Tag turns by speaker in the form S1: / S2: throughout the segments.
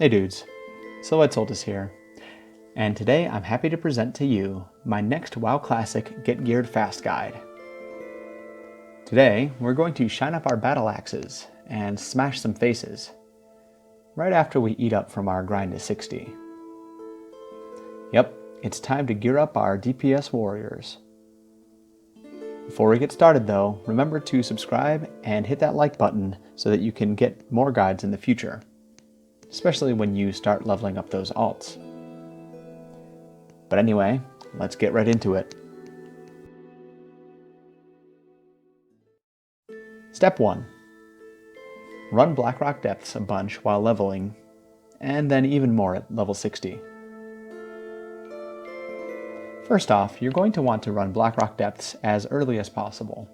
S1: Hey dudes, Silvite Soltis here, and today I'm happy to present to you my next WoW Classic Get Geared Fast guide. Today, we're going to shine up our battle axes and smash some faces, right after we eat up from our grind to 60. Yep, it's time to gear up our DPS warriors. Before we get started though, remember to subscribe and hit that like button so that you can get more guides in the future, especially when you start leveling up those alts. But anyway, let's get right into it. Step 1. Run Blackrock Depths a bunch while leveling, and then even more at level 60. First off, you're going to want to run Blackrock Depths as early as possible.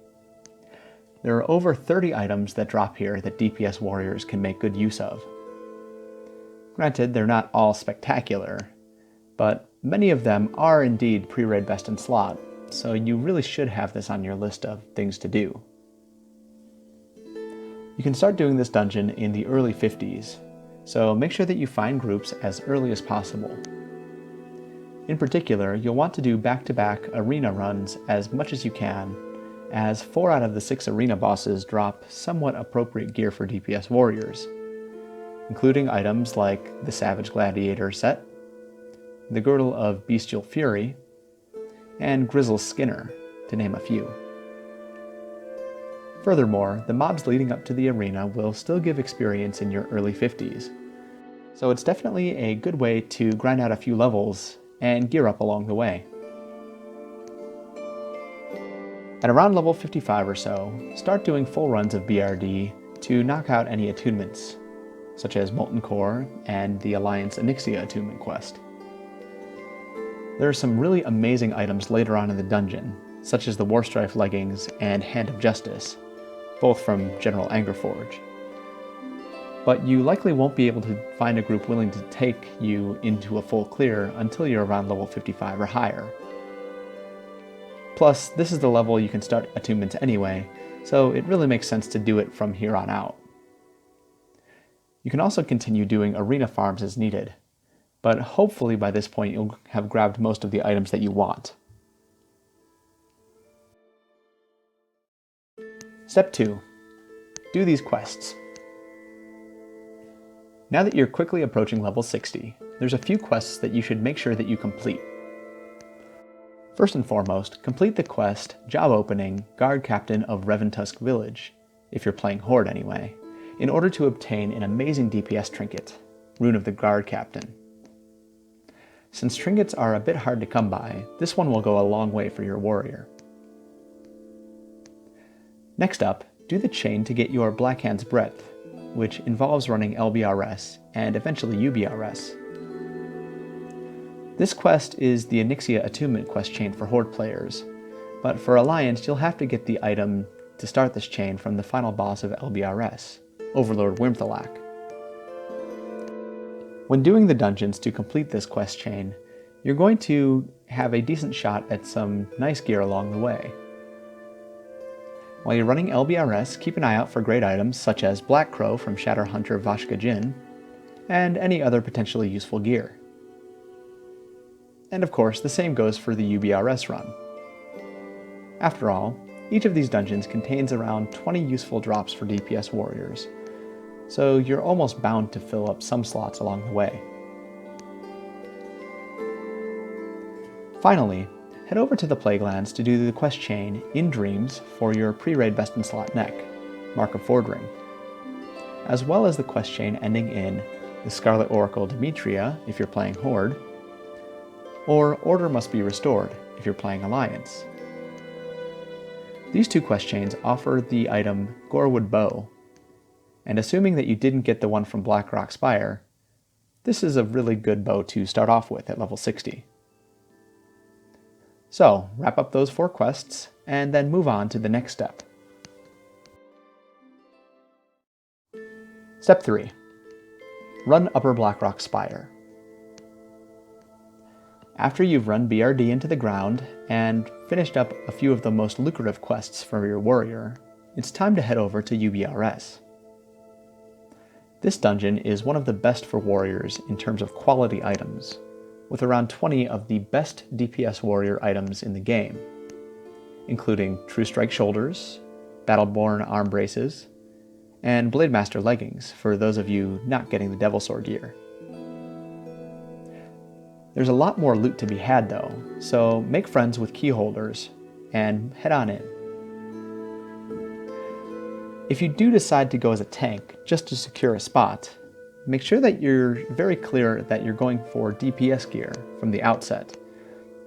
S1: There are over 30 items that drop here that DPS warriors can make good use of. Granted, they're not all spectacular, but many of them are indeed pre-raid best in slot, so you really should have this on your list of things to do. You can start doing this dungeon in the early 50s, so make sure that you find groups as early as possible. In particular, you'll want to do back-to-back arena runs as much as you can, as 4 out of the 6 arena bosses drop somewhat appropriate gear for DPS warriors, including items like the Savage Gladiator set, the Girdle of Bestial Fury, and Grizzle's Skinner, to name a few. Furthermore, the mobs leading up to the arena will still give experience in your early 50s, so it's definitely a good way to grind out a few levels and gear up along the way. At around level 55 or so, start doing full runs of BRD to knock out any attunements, such as Molten Core and the Alliance Onyxia attunement quest. There are some really amazing items later on in the dungeon, such as the Warstrife leggings and Hand of Justice, both from General Angerforge. But you likely won't be able to find a group willing to take you into a full clear until you're around level 55 or higher. Plus, this is the level you can start attunements anyway, so it really makes sense to do it from here on out. You can also continue doing arena farms as needed, but hopefully by this point you'll have grabbed most of the items that you want. Step 2. Do these quests. Now that you're quickly approaching level 60, there's a few quests that you should make sure that you complete. First and foremost, complete the quest Job Opening Guard Captain of Reventusk Village, if you're playing Horde anyway, in order to obtain an amazing DPS trinket, Rune of the Guard Captain. Since trinkets are a bit hard to come by, this one will go a long way for your warrior. Next up, do the chain to get your Blackhand's Breadth, which involves running LBRS and eventually UBRS. This quest is the Onyxia attunement quest chain for Horde players, but for Alliance you'll have to get the item to start this chain from the final boss of LBRS, Overlord Wyrmthalak. When doing the dungeons to complete this quest chain, you're going to have a decent shot at some nice gear along the way. While you're running LBRS, keep an eye out for great items such as Black Crow from Shadowhunter Vashka Jin, and any other potentially useful gear. And of course, the same goes for the UBRS run. After all, each of these dungeons contains around 20 useful drops for DPS warriors, so you're almost bound to fill up some slots along the way. Finally, head over to the Plaguelands to do the quest chain In Dreams for your pre-raid best in slot neck, Mark of Fordring, as well as the quest chain ending in the Scarlet Oracle Demetria if you're playing Horde, or Order Must Be Restored if you're playing Alliance. These two quest chains offer the item Gorewood Bow, and assuming that you didn't get the one from Blackrock Spire, this is a really good bow to start off with at level 60. So, wrap up those 4 quests, and then move on to the next step. Step 3. Run Upper Blackrock Spire. After you've run BRD into the ground, and finished up a few of the most lucrative quests for your warrior, it's time to head over to UBRS. This dungeon is one of the best for warriors in terms of quality items, with around 20 of the best DPS warrior items in the game, including True Strike shoulders, Battleborn arm braces, and Blademaster leggings for those of you not getting the Devil Sword gear. There's a lot more loot to be had though, so make friends with key holders and head on in. If you do decide to go as a tank just to secure a spot, make sure that you're very clear that you're going for DPS gear from the outset,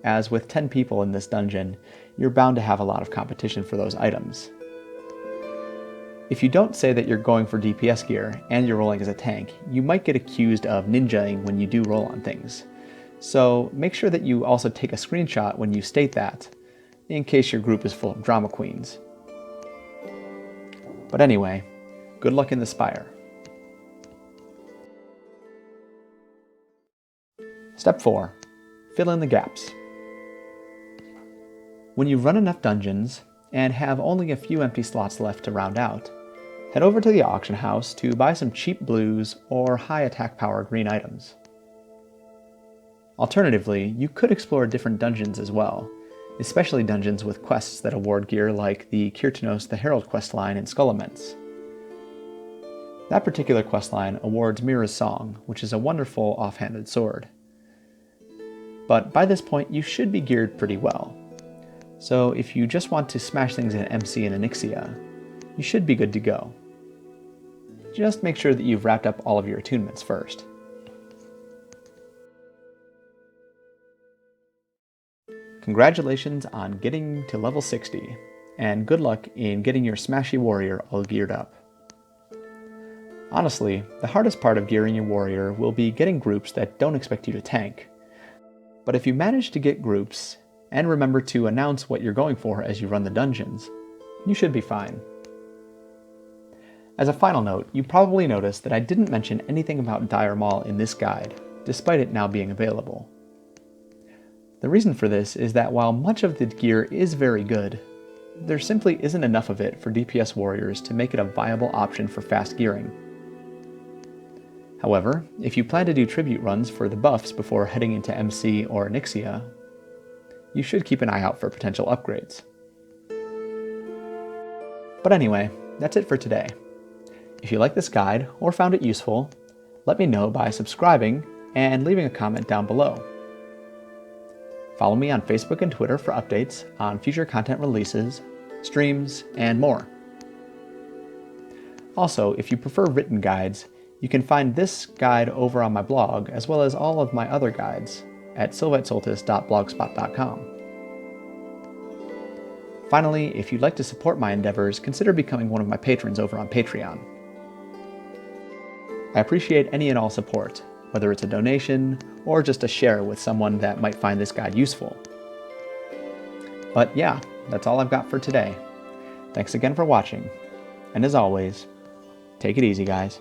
S1: as with 10 people in this dungeon, you're bound to have a lot of competition for those items. If you don't say that you're going for DPS gear and you're rolling as a tank, you might get accused of ninjaing when you do roll on things. So make sure that you also take a screenshot when you state that, in case your group is full of drama queens. But anyway, good luck in the Spire. Step 4. Fill in the gaps. When you run enough dungeons and have only a few empty slots left to round out, head over to the auction house to buy some cheap blues or high attack power green items. Alternatively, you could explore different dungeons as well, especially dungeons with quests that award gear like the Kirtanos the Herald questline in Skull-Immense. That particular questline awards Mira's Song, which is a wonderful offhanded sword. But by this point you should be geared pretty well. So if you just want to smash things in MC and Onyxia, you should be good to go. Just make sure that you've wrapped up all of your attunements first. Congratulations on getting to level 60, and good luck in getting your smashy warrior all geared up. Honestly, the hardest part of gearing your warrior will be getting groups that don't expect you to tank. But if you manage to get groups, and remember to announce what you're going for as you run the dungeons, you should be fine. As a final note, you probably noticed that I didn't mention anything about Dire Maul in this guide, despite it now being available. The reason for this is that while much of the gear is very good, there simply isn't enough of it for DPS warriors to make it a viable option for fast gearing. However, if you plan to do tribute runs for the buffs before heading into MC or Onyxia, you should keep an eye out for potential upgrades. But anyway, that's it for today. If you like this guide or found it useful, let me know by subscribing and leaving a comment down below. Follow me on Facebook and Twitter for updates on future content releases, streams, and more. Also, if you prefer written guides, you can find this guide over on my blog, as well as all of my other guides at silvitesoltis.blogspot.com. Finally, if you'd like to support my endeavors, consider becoming one of my patrons over on Patreon. I appreciate any and all support, whether it's a donation or just a share with someone that might find this guide useful. But yeah, that's all I've got for today. Thanks again for watching, and as always, take it easy, guys.